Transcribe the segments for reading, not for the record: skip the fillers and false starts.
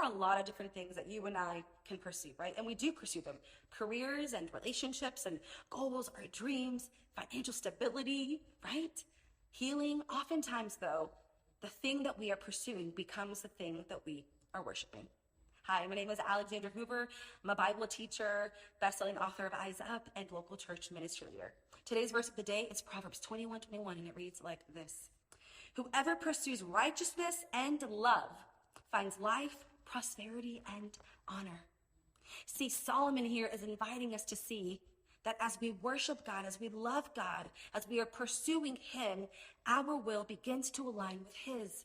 are a lot of different things that you and I can pursue, right? And we do pursue them. Careers and relationships and goals, our dreams, financial stability, right? Healing. Oftentimes, though, the thing that we are pursuing becomes the thing that we are worshiping. Hi, my name is Alexandra Hoover. I'm a Bible teacher, best-selling author of Eyes Up, and local church ministry leader. Today's verse of the day is Proverbs 21:21, and it reads like this. Whoever pursues righteousness and love finds life, prosperity, and honor. See, Solomon here is inviting us to see that as we worship God, as we love God, as we are pursuing him, our will begins to align with his.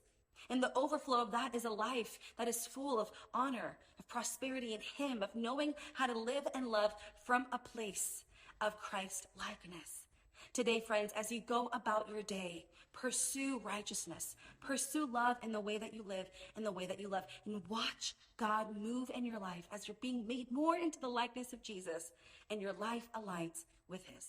And the overflow of that is a life that is full of honor, of prosperity in him, of knowing how to live and love from a place of Christ likeness. Today, friends, as you go about your day, pursue righteousness, pursue love in the way that you live, in the way that you love, and watch God move in your life as you're being made more into the likeness of Jesus and your life aligns with his.